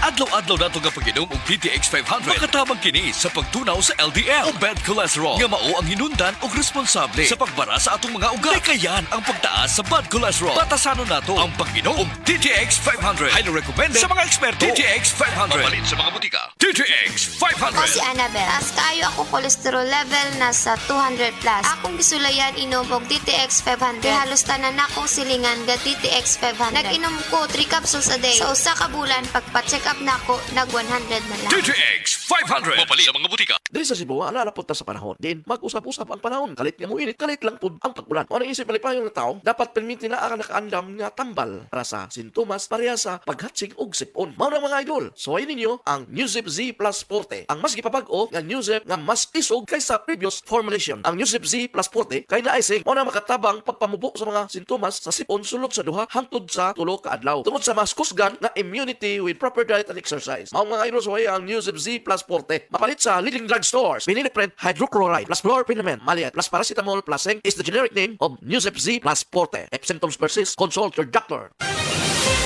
Adlaw-adlaw nato nga pag-inom og DTX 500. Makatabang kini sa pagtunaw sa LDL o bad cholesterol. Nga mao ang hinundan og responsable sa pagbara sa atong mga ugat. Kayan ang pagtaas sa bad cholesterol. Batasanon nato ang pag-inom og DTX 500. Highly recommended sa mga eksperto. DTX 500. Mapalit sa mga butika. DTX 500. Ako si Annabel. Taas kaayo ako cholesterol level nasa 200 plus. Akong gisulayan inom og DTX 500. Halos tanan akong silingan ga DTX 500. Nag-inom ko 3 capsules a day. Sa usa ka bulan pagpa-check up nako nag 100 na lang. DTX 500. Mapalit sa mga butika. Dili sa Cebu, nalapot ta sa panahon. Din, mag-usap-usap ang panahon. Kalit nga mo init, kalit lang pud ang pag-ulan. Kung ano isip malipayong ng tao, dapat permitin na ang nakaandam nga tambal para sa sintomas pareha sa paghatsig og sipon. Mao na mga idol, suwayin ninyo ang Newzip Z Plus Forte. Ang mas gipapag-o nga Newzip nga mas isog kaysa previous formulation. Ang Newzip Z Plus Forte kay naisig mao na makatabang pagpamubo sa mga sintomas sa sipon sulod sa duha hangtod sa 3 ka adlaw. Tungod sa mas kusgan na immunity with proper diet and exercise. Mao mga idol, suwayin ang Newzip Z Plus Forte. Mapalit sa leading drug stores. Vinylipren hydrochloride plus fluorphenamine maliat plus paracetamol plus zinc is the generic name of Newzip Z Plus Forte. If symptoms persist, consult your doctor.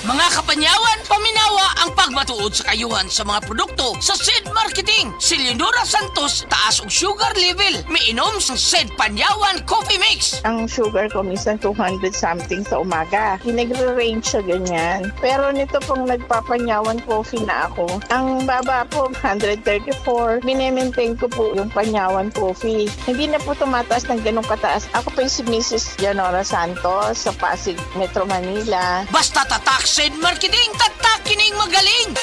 Mga kapanyawan, paminawa ang pagmatuod sa kayuhan sa mga produkto sa SED Marketing. Si Leonora Santos, taas og sugar level. Miinom sa SED Panyawan Coffee Mix. Ang sugar ko minsan 200 something sa umaga. Nagre-range siya ganyan. Pero nito pong nagpapanyawan coffee na ako, ang baba po 134. Minemaintain ko po yung panyawan coffee. Hindi na po tumataas ng ganong kataas. Ako po yung si Mrs. Leonora Santos sa Pasig, Metro Manila. Basta tatak SED Marketing, tatak kining magaling.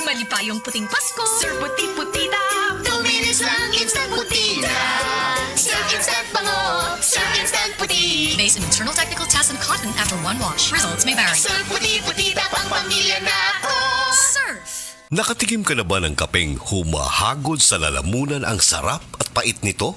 Malipayong puting Pasko. Sir Puti-Putita. 2 minutes lang, instant putita. Sir Instant Bango. Sir Instant Puti. Based on internal technical tests and cotton after 1 wash. Results may vary. Sir Puti-Putita, pang pamilya na ako. Surf. Nakatikim ka na ba ng kapeng humahagod sa lalamunan ang sarap at pait nito?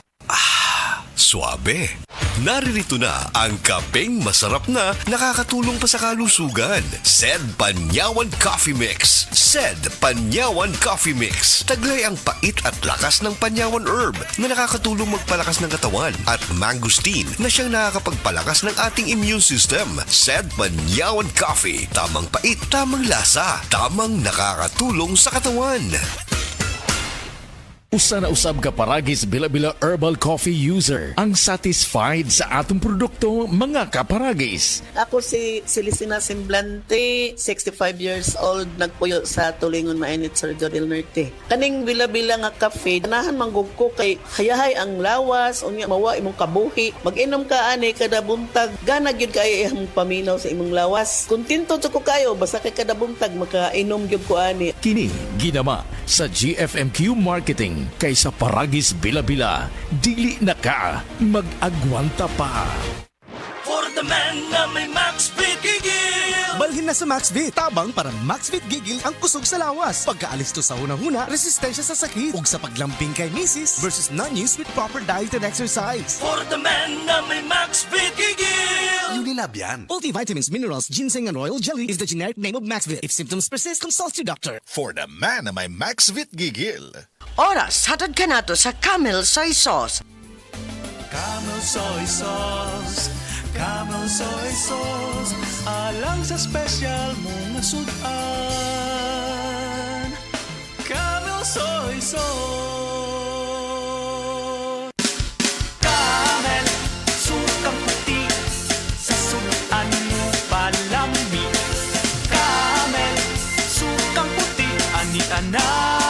Suabe. Naririto na ang kapeng masarap na nakakatulong pa sa kalusugan. SED Panyawan Coffee Mix. SED Panyawan Coffee Mix. Taglay ang pait at lakas ng panyawan herb na nakakatulong magpalakas ng katawan at mangosteen na siyang nakakapagpalakas ng ating immune system. SED Panyawan Coffee. Tamang pait, tamang lasa, tamang nakakatulong sa katawan. Usa na usab ka paragis bila-bila herbal coffee user ang satisfied sa atong produkto, mga kaparagis. Ako si Celestina Semblante, 65 years old, nagpuyo sa Tulingon Mainit, Surgery del Norte. Kaning bila-bila nga kafe, ganahan manggug ko kay hayahay ang lawas, unya mawa imong kabuhi. Mag-inom ka ani kada buntag, gana gyud kay imong paminaw sa imong lawas. Kontento jud ko kayo basta kay kada buntag makainom gyud ko ani. Kini ginama sa GFMQ Marketing kaysa paragis bila-bila, dili na ka mag-agwanta pa. For the man na may MaxVit Gigil. Balhin na sa MaxVit. Tabang para MaxVit Gigil ang kusog sa lawas. Pagkaalis to sa hunang-huna, resistensya sa sakit. Ug sa paglambing kay misis versus non-use with proper diet and exercise. For the man na may MaxVit Gigil. Unilab yan. Multivitamins, minerals, ginseng, and royal jelly is the generic name of MaxVit. If symptoms persist, consult your doctor. For the man na may MaxVit Gigil. Oras, hatad ka nato sa Camel Soy Sauce. Camel Soy Sauce. Camel Soy Sauce. Alang sa special mong nasudan. Camel Soy Sauce. Camel, sukang puti. Sa sunuan mo palami. Camel, sukang puti. Ani-ana.